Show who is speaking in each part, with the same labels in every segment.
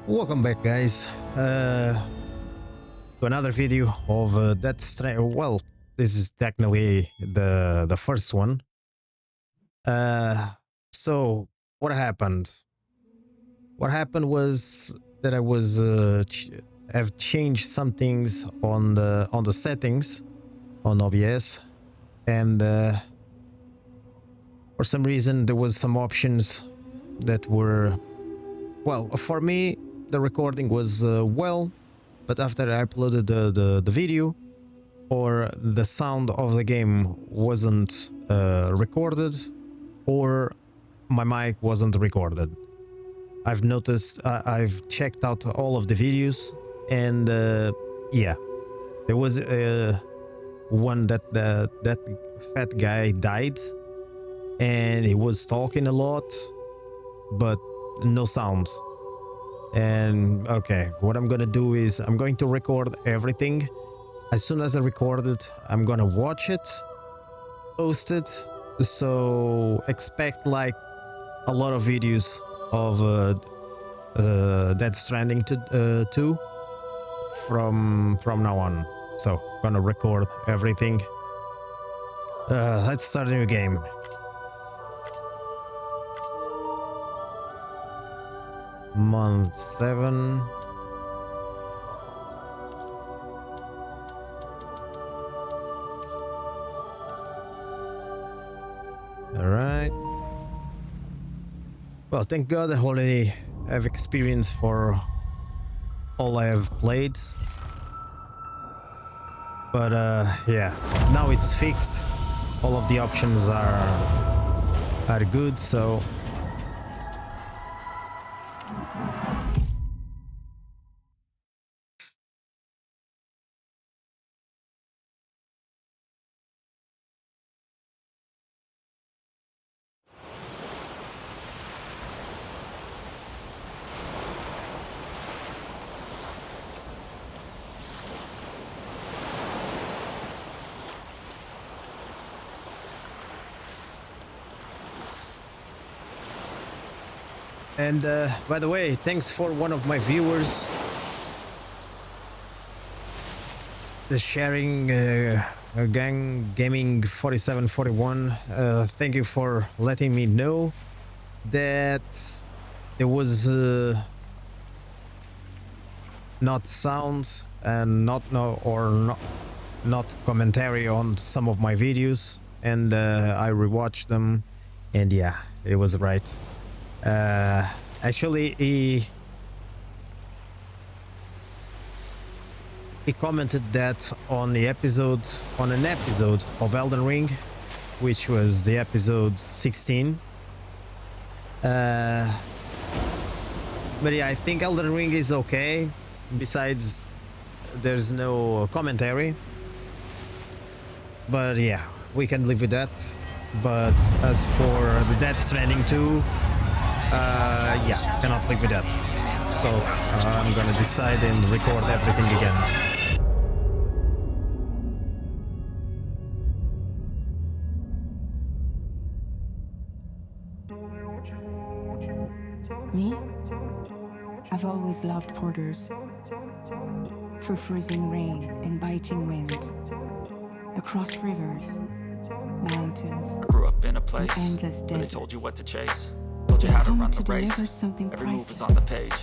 Speaker 1: Welcome back, guys, to another video of Death Stranding. Well, this is technically the first one. So what happened? What happened was that I was have changed some things on the settings on OBS, and for some reason there was some options that were, well, for me the recording was well, but after I uploaded the video, or the sound of the game wasn't recorded, or my mic wasn't recorded. I've noticed, I've checked out all of the videos, and yeah, there was one that that fat guy died, and he was talking a lot, but no sound. And okay, what I'm gonna do is I'm going to record everything. As soon as I record it, I'm gonna watch it, post it, so expect like a lot of videos of Death Stranding 2 from now on. So gonna record everything. Let's start a new game. Month 7. Alright. Well, thank God I already have experience for all I have played. But yeah, now it's fixed. All of the options are good, so and by the way, thanks for one of my viewers sharing gang gaming 4741. Thank you for letting me know that there was not sound and not commentary on some of my videos, and I rewatched them, and yeah, it was right. Actually, he commented that on an episode of Elden Ring, which was the episode 16. But yeah, I think Elden Ring is okay. Besides, there's no commentary. But yeah, we can live with that. But as for the Death Stranding 2, yeah, cannot live with that. So I'm gonna decide and record everything again.
Speaker 2: Me? I've always loved porters. Through freezing rain and biting wind. Across rivers, mountains.
Speaker 3: I grew up in a place
Speaker 2: endless
Speaker 3: where they
Speaker 2: deserts.
Speaker 3: told you what to chase, told you how to run the race. Every move was on the page,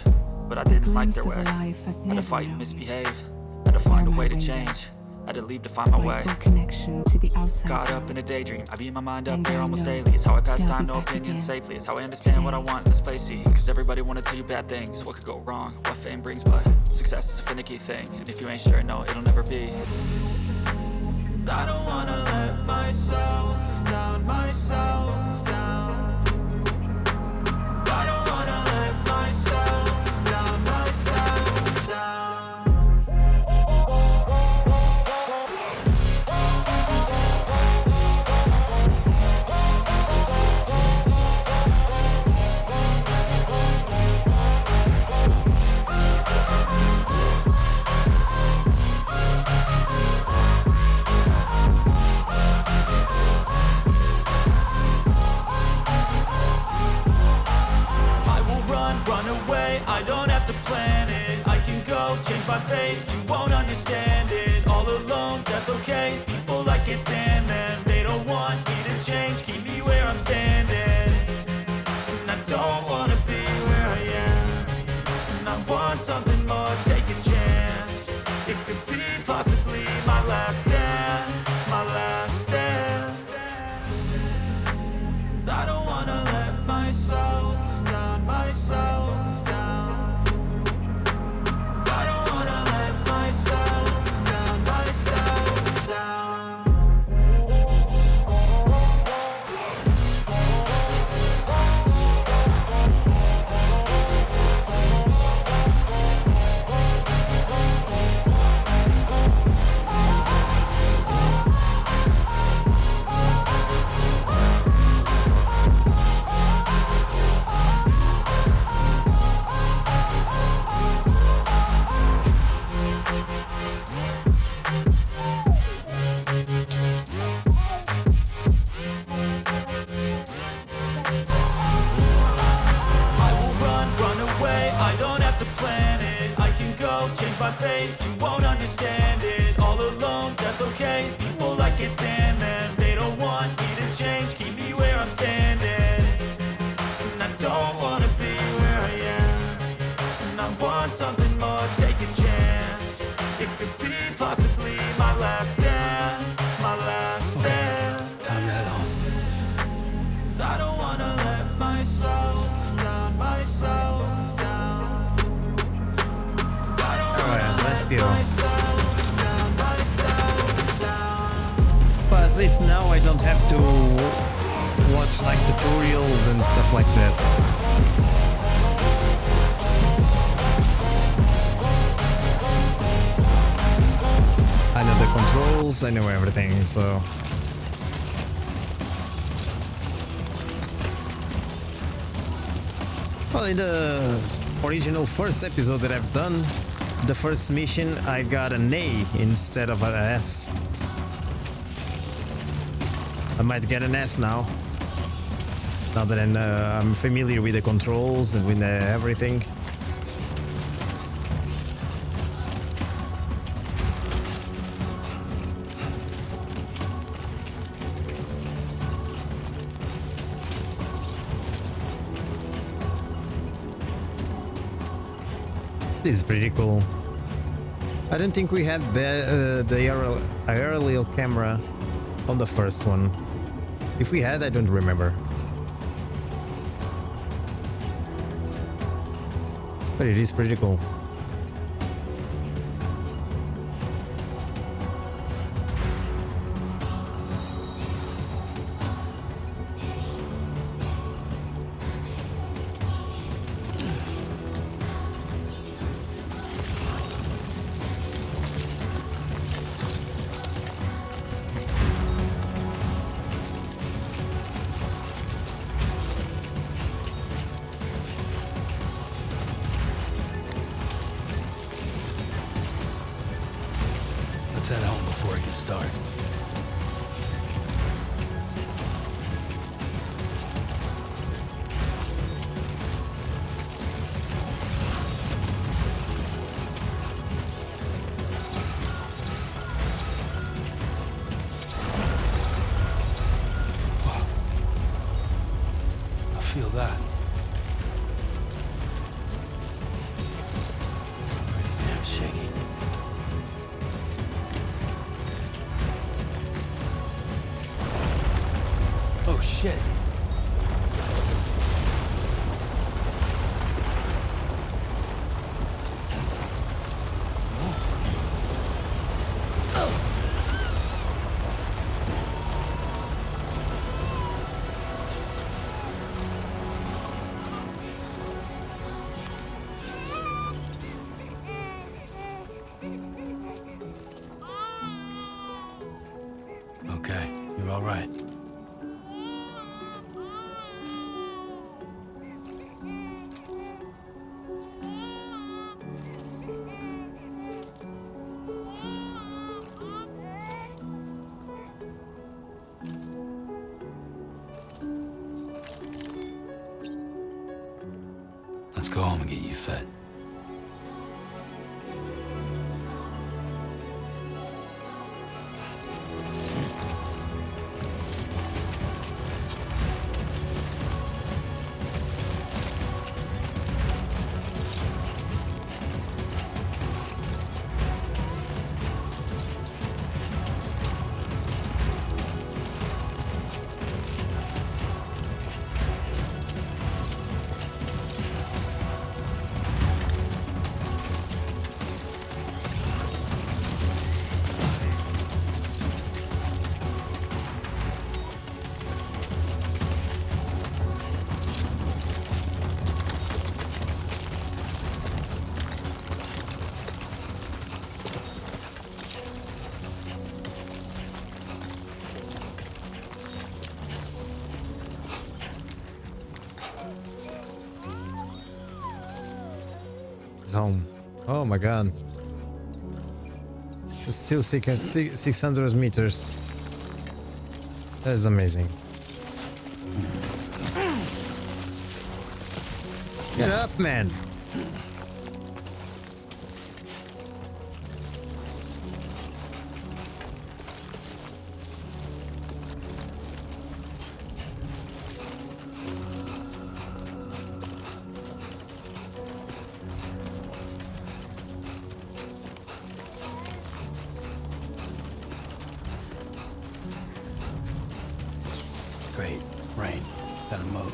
Speaker 3: but I didn't like their way. Had to fight and misbehave, had to find a way to change, had to leave to find my way.
Speaker 2: Connection to the outside.
Speaker 3: Caught up in a daydream, I beat my mind up there almost daily. It's how I pass time, no opinions safely. It's how I understand what I want in this place, see. Cause everybody wanna tell you bad things, what could go wrong, what fame brings, but success is a finicky thing. And if you ain't sure, no, it'll never be. I don't wanna let myself down, myself down. I don't wanna let myself down, myself down. away, I don't have to plan it. I can go, change my fate, you won't understand it. All alone, that's okay, people I can't stand them. They don't want me to change, keep me where I'm standing. And I don't wanna be where I am. And I want something more, take a chance. It could be possibly my last dance, my last dance. I don't wanna let myself down, myself down. I don't wanna let myself down, myself down. Change my fate, you won't understand it. All alone, that's okay, people I can't stand them. They don't want me to change, keep me where I'm standing. And I don't wanna be where I am. And I want something more, take a chance. It could be possibly my last dance, my last dance.
Speaker 4: Turn that on.
Speaker 3: I don't wanna let myself down, myself down.
Speaker 4: Alright, let's go.
Speaker 3: Myself down, myself down.
Speaker 4: But at least now I don't have to watch like tutorials and stuff like that.
Speaker 1: I know the controls, I know everything, so... Well, in the original first episode that I've done, the first mission I got an A instead of an S. I might get an S now. Now that I'm familiar with the controls and with everything. This is pretty cool. I don't think we had the aerial camera on the first one. If we had, I don't remember. But it is pretty cool.
Speaker 5: Let's head home before it gets dark. Wow. I feel that. Damn shaky. Oh shit. Okay, you're all right. Let's go home and and get you fed.
Speaker 1: It's home. Oh my god. It's still 600 meters. That is amazing. Get up, man.
Speaker 5: Great. Rain. Gotta move.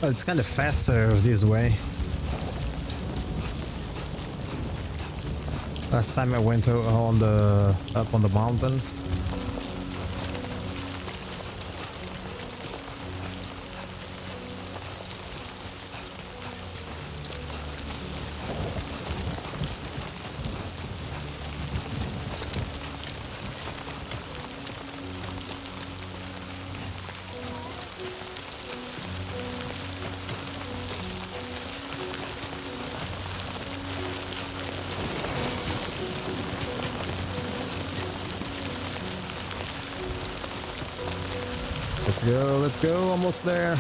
Speaker 1: Well, it's kind of faster this way. Last time I went up on the mountains. Let's go, almost there.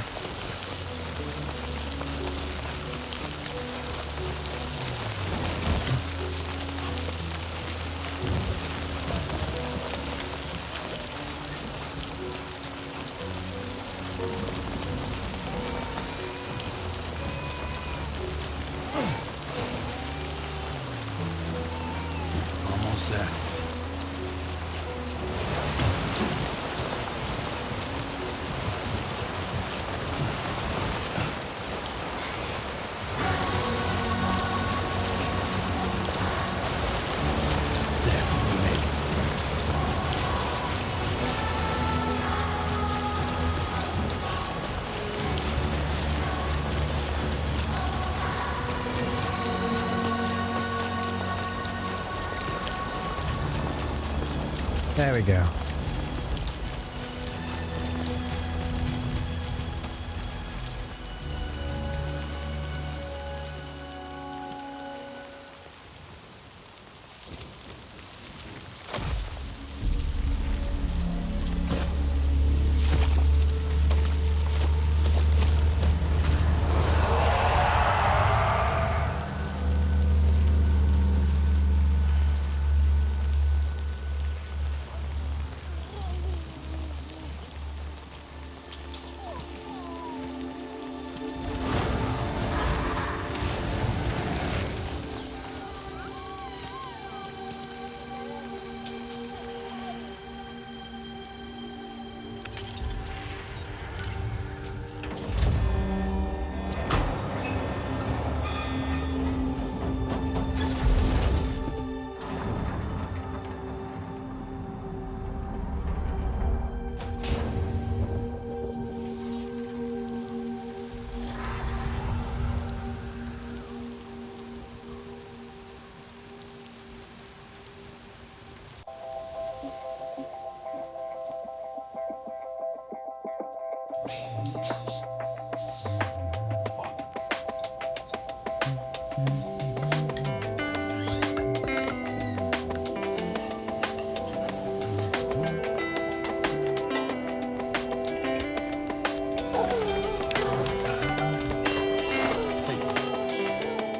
Speaker 5: Almost there.
Speaker 1: There we go.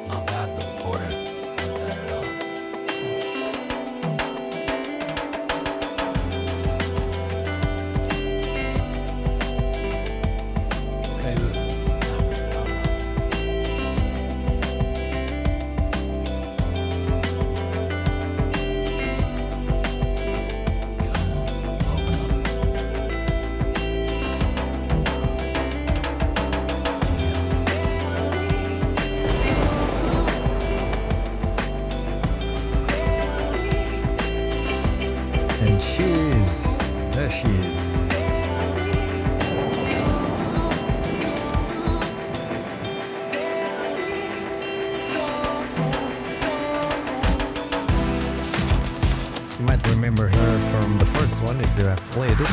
Speaker 5: Not bad, little porter. Not bad at all. Okay, good.
Speaker 4: And she is. There she is. You might remember her from the first one if you have played it.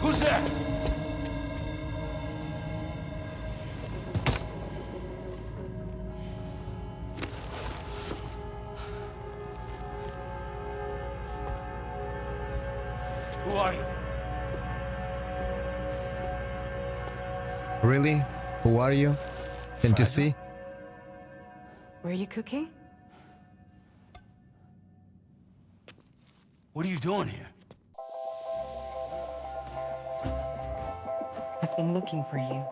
Speaker 5: Who's there? Who are you?
Speaker 1: Really? Who are you? Can't you see?
Speaker 2: Were you cooking?
Speaker 5: What are you doing here?
Speaker 2: I've been looking for you.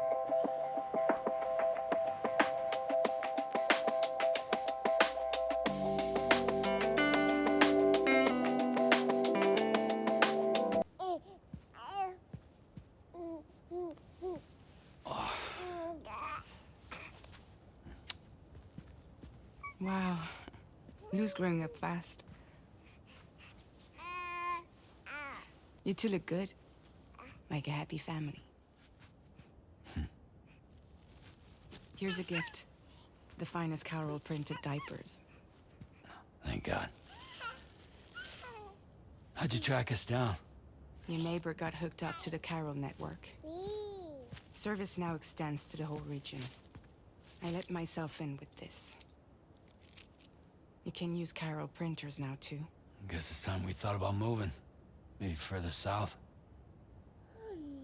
Speaker 2: Wow. Lou's growing up fast. You two look good. Like a happy family. Here's a gift. The finest Carol printed diapers.
Speaker 5: Thank God. How'd you track us down?
Speaker 2: Your neighbor got hooked up to the Carol network. Service now extends to the whole region. I let myself in with this. You can use Carol printers now too.
Speaker 5: Guess it's time we thought about moving. Maybe further south.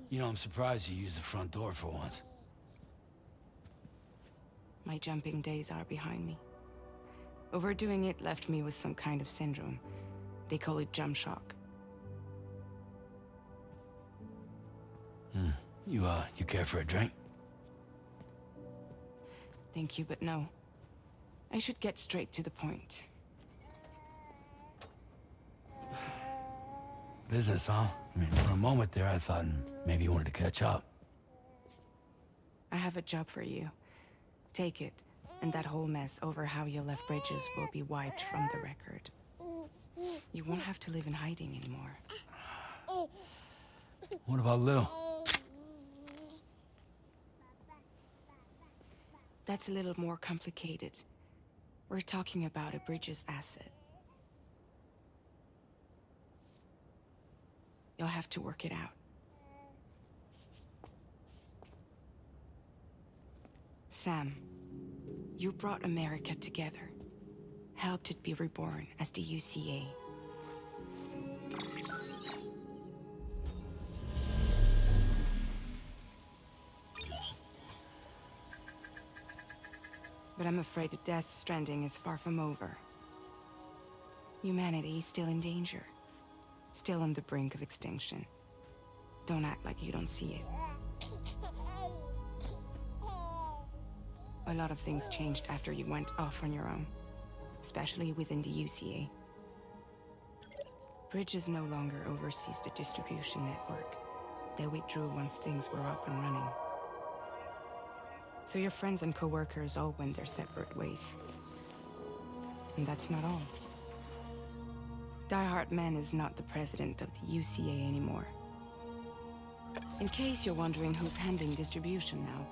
Speaker 5: You know, I'm surprised you used the front door for once.
Speaker 2: My jumping days are behind me. Overdoing it left me with some kind of syndrome. They call it jump shock.
Speaker 5: You care for a drink?
Speaker 2: Thank you, but no. I should get straight to the point.
Speaker 5: Business, huh? I mean, for a moment there, I thought maybe you wanted to catch up.
Speaker 2: I have a job for you. Take it, and that whole mess over how you left bridges will be wiped from the record. You won't have to live in hiding anymore.
Speaker 5: What about Lil?
Speaker 2: That's a little more complicated. We're talking about a bridges asset. You'll have to work it out. Sam, you brought America together. Helped it be reborn as the UCA. But I'm afraid that Death Stranding is far from over. Humanity is still in danger. Still on the brink of extinction. Don't act like you don't see it. A lot of things changed after you went off on your own. Especially within the UCA. Bridges no longer oversees the distribution network. They withdrew once things were up and running. So your friends and co-workers all went their separate ways. And that's not all. Die Hartman is not the president of the UCA anymore. In case you're wondering who's handling distribution now,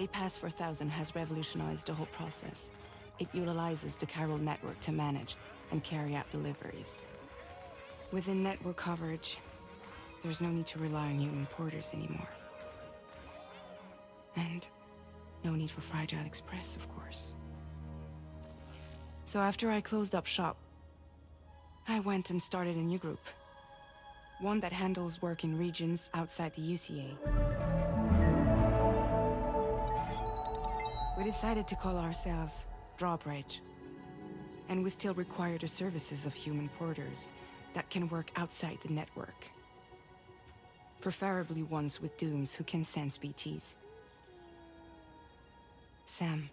Speaker 2: A Pass 4000 has revolutionized the whole process. It utilizes the chiral network to manage and carry out deliveries. Within network coverage, there's no need to rely on human porters anymore. And no need for Fragile Express, of course. So after I closed up shop, I went and started a new group. One that handles work in regions outside the UCA. We decided to call ourselves Drawbridge. And we still require the services of human porters that can work outside the network. Preferably ones with dooms who can sense BTs. Sam,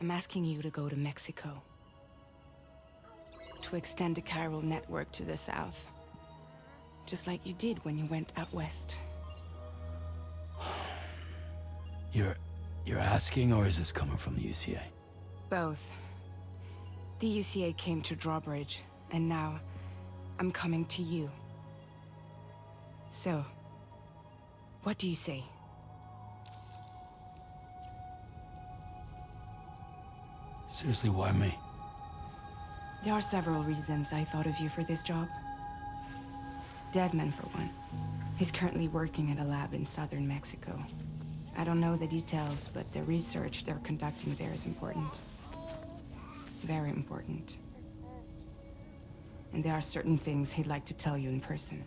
Speaker 2: I'm asking you to go to Mexico. To extend the chiral network to the south. Just like you did when you went out west.
Speaker 5: You're asking, or is this coming from the UCA?
Speaker 2: Both. The UCA came to Drawbridge, and now I'm coming to you. So, what do you say?
Speaker 5: Seriously, why me?
Speaker 2: There are several reasons I thought of you for this job. Deadman, for one. He's currently working at a lab in southern Mexico. I don't know the details, but the research they're conducting there is important. Very important. And there are certain things he'd like to tell you in person.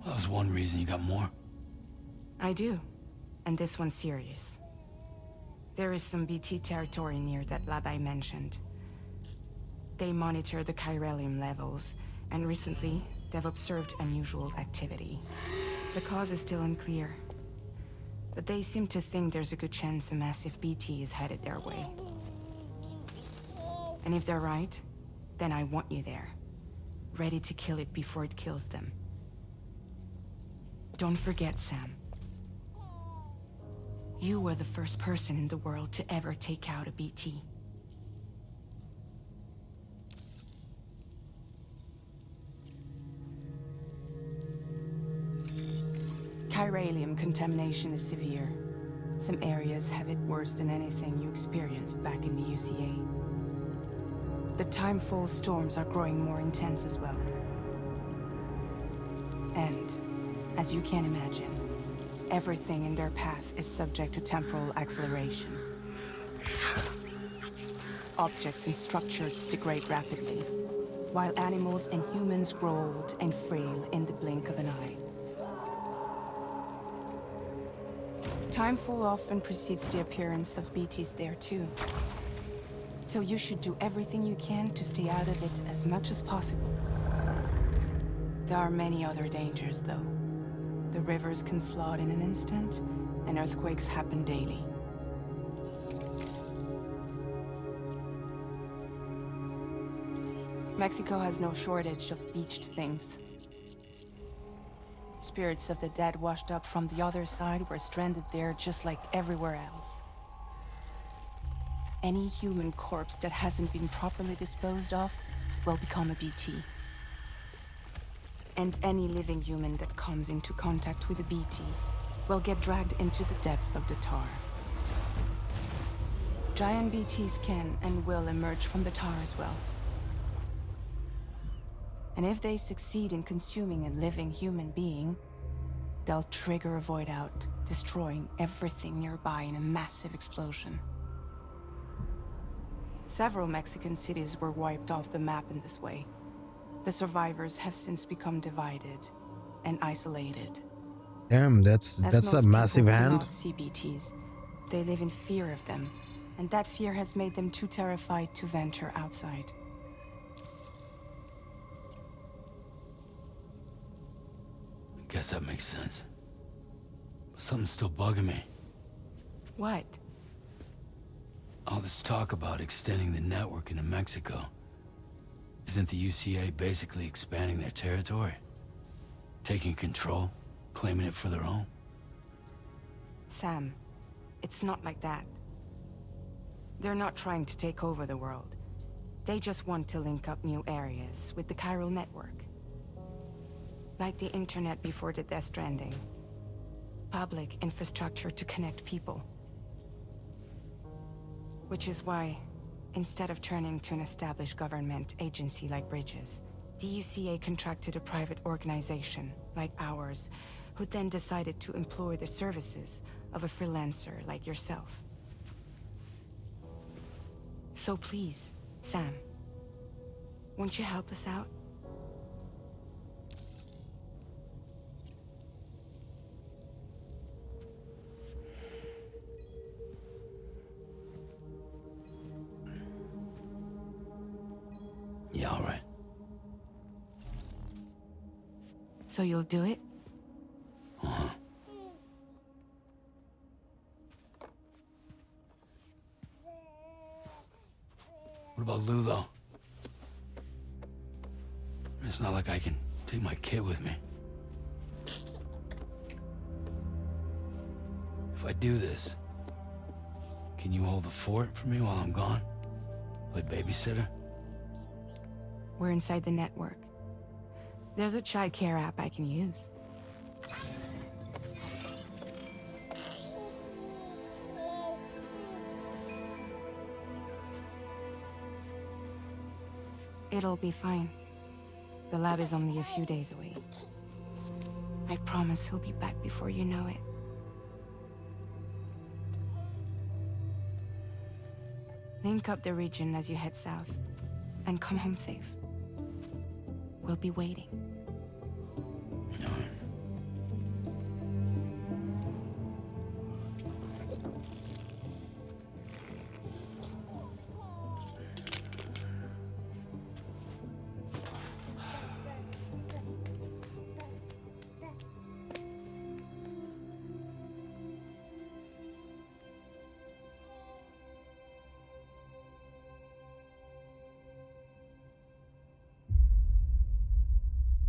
Speaker 5: That was one reason. You got more?
Speaker 2: I do. And this one's serious. There is some BT territory near that lab I mentioned. They monitor the chiralium levels, and recently, they've observed unusual activity. The cause is still unclear, but they seem to think there's a good chance a massive BT is headed their way. And if they're right, then I want you there, ready to kill it before it kills them. Don't forget, Sam. You were the first person in the world to ever take out a BT. Chiralium contamination is severe. Some areas have it worse than anything you experienced back in the UCA. The timefall storms are growing more intense as well. And, as you can imagine, everything in their path is subject to temporal acceleration. Objects and structures degrade rapidly, while animals and humans grow old and frail in the blink of an eye. Timefall often precedes the appearance of BTs there too. So you should do everything you can to stay out of it as much as possible. There are many other dangers though. The rivers can flood in an instant, and earthquakes happen daily. Mexico has no shortage of beached things. Spirits of the dead washed up from the other side were stranded there just like everywhere else. Any human corpse that hasn't been properly disposed of will become a BT. And any living human that comes into contact with a BT will get dragged into the depths of the tar. Giant BTs can and will emerge from the tar as well. And if they succeed in consuming a living human being, they'll trigger a void out, destroying everything nearby in a massive explosion. Several Mexican cities were wiped off the map in this way. The survivors have since become divided and isolated.
Speaker 1: Damn, that's
Speaker 2: As
Speaker 1: a
Speaker 2: most
Speaker 1: massive
Speaker 2: people
Speaker 1: hand.
Speaker 2: cannot see BTs, they live in fear of them, and that fear has made them too terrified to venture outside.
Speaker 5: I guess that makes sense. But something's still bugging me.
Speaker 2: What?
Speaker 5: All this talk about extending the network into Mexico. Isn't the UCA basically expanding their territory? Taking control? Claiming it for their own?
Speaker 2: Sam, it's not like that. They're not trying to take over the world. They just want to link up new areas with the chiral network. Like the internet before the Death Stranding. Public infrastructure to connect people. Which is why, instead of turning to an established government agency like Bridges, the UCA contracted a private organization, like ours, who then decided to employ the services of a freelancer like yourself. So please, Sam, won't you help us out?
Speaker 5: Yeah, all right.
Speaker 2: So you'll do it?
Speaker 5: What about Lou, though? It's not like I can take my kid with me. If I do this, can you hold the fort for me while I'm gone? Play babysitter?
Speaker 2: We're inside the network. There's a child care app I can use. It'll be fine. The lab is only a few days away. I promise he'll be back before you know it. Link up the region as you head south, and come home safe. We'll be waiting.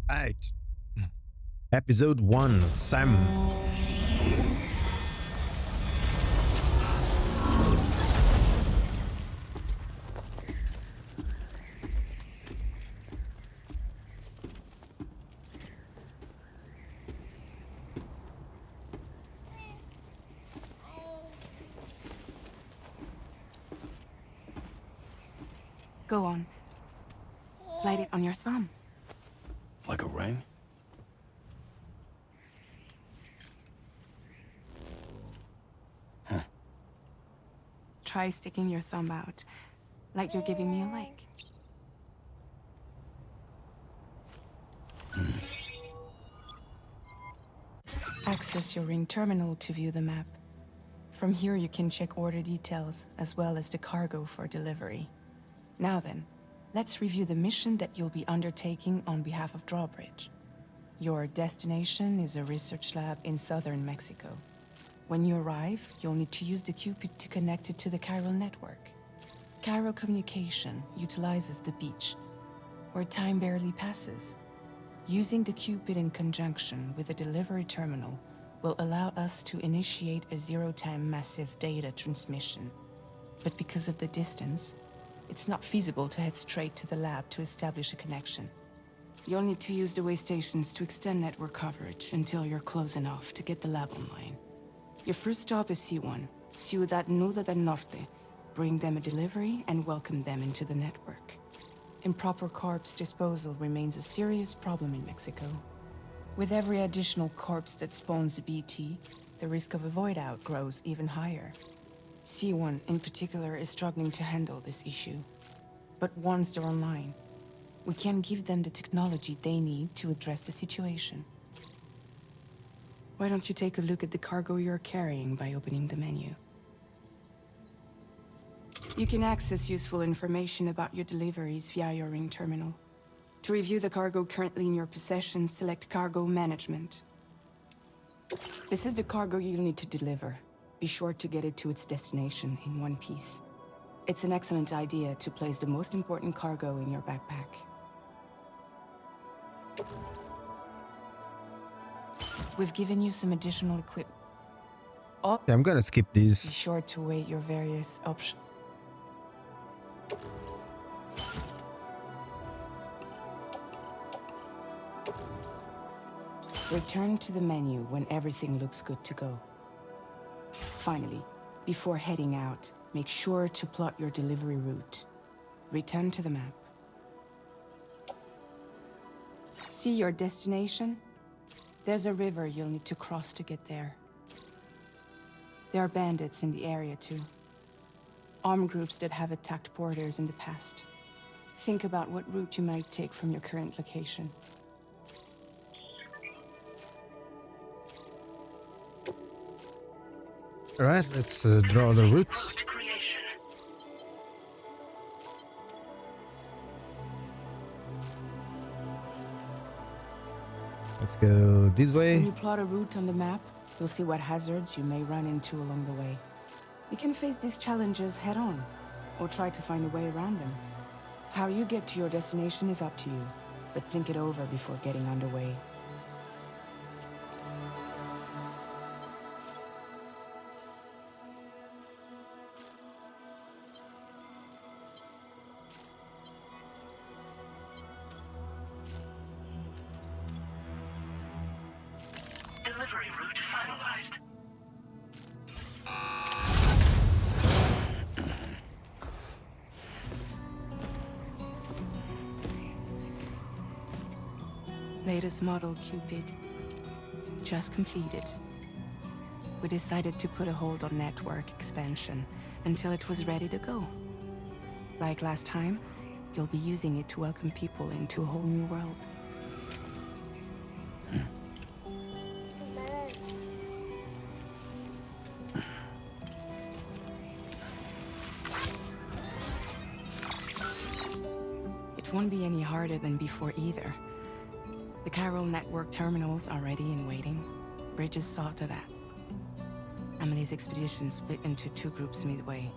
Speaker 1: Right. Episode 1, Sam.
Speaker 2: Go on. Slide it on your thumb.
Speaker 5: Like a ring?
Speaker 2: Try sticking your thumb out, like you're giving me a like. Access your ring terminal to view the map. From here you can check order details, as well as the cargo for delivery. Now then, let's review the mission that you'll be undertaking on behalf of Drawbridge. Your destination is a research lab in southern Mexico. When you arrive, you'll need to use the Cupid to connect it to the chiral network. Chiral communication utilizes the beach, where time barely passes. Using the Cupid in conjunction with a delivery terminal will allow us to initiate a zero-time massive data transmission. But because of the distance, it's not feasible to head straight to the lab to establish a connection. You'll need to use the way stations to extend network coverage until you're close enough to get the lab online. Your first stop is C1, Ciudad Nuda del Norte. Bring them a delivery and welcome them into the network. Improper corpse disposal remains a serious problem in Mexico. With every additional corpse that spawns a BT, the risk of a void out grows even higher. C1 in particular is struggling to handle this issue. But once they're online, We can give them the technology they need to address the situation. Why don't you take a look at the cargo you're carrying by opening the menu? You can access useful information about your deliveries via your ring terminal. To review the cargo currently in your possession, select Cargo Management. This is the cargo you'll need to deliver. Be sure to get it to its destination in one piece. It's an excellent idea to place the most important cargo in your backpack. We've given you some additional equipment.
Speaker 1: Yeah, I'm gonna skip
Speaker 2: Be
Speaker 1: these.
Speaker 2: sure to weigh your various options. Return to the menu when everything looks good to go. Finally, before heading out, make sure to plot your delivery route. Return to the map. See your destination? There's a river you'll need to cross to get there. There are bandits in the area too. Armed groups that have attacked borders in the past. Think about what route you might take from your current location.
Speaker 1: Alright, let's draw the route. Let's go this
Speaker 2: When
Speaker 1: way.
Speaker 2: you plot a route on the map, you'll see what hazards you may run into along the way. You can face these challenges head-on, or try to find a way around them. How you get to your destination is up to you, but think it over before getting underway.
Speaker 6: Delivery route finalized.
Speaker 2: Latest model Cupid. Just completed. We decided to put a hold on network expansion until it was ready to go. Like last time, you'll be using it to welcome people into a whole new world. It won't be any harder than before either. The chiral network terminals are ready and waiting. Bridges saw to that. Emily's expedition split into two groups midway.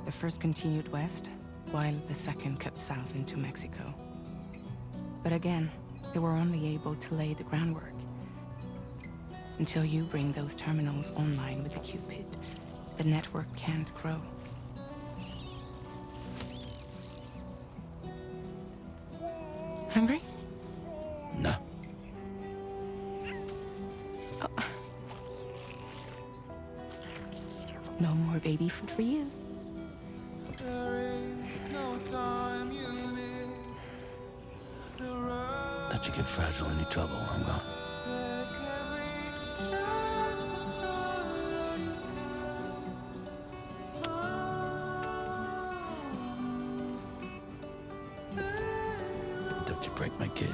Speaker 2: The first continued west, while the second cut south into Mexico. But again, they were only able to lay the groundwork. Until you bring those terminals online with the Cupid, the network can't grow. Hungry?
Speaker 5: No.
Speaker 2: No more baby food for you.
Speaker 5: Let you get fragile any trouble while I'm gone. Don't you break my kid.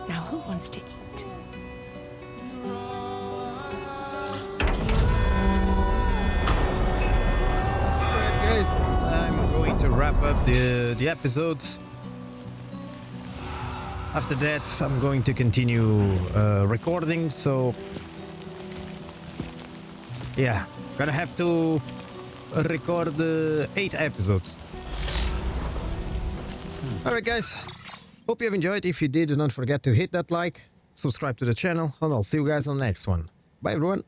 Speaker 2: Now who wants to eat?
Speaker 1: Alright guys, I'm going to wrap up the episode. After that, I'm going to continue recording, so yeah, gonna have to record 8 episodes. Alright guys, hope you have enjoyed. If you did, don't forget to hit that like, subscribe to the channel, and I'll see you guys on the next one. Bye everyone.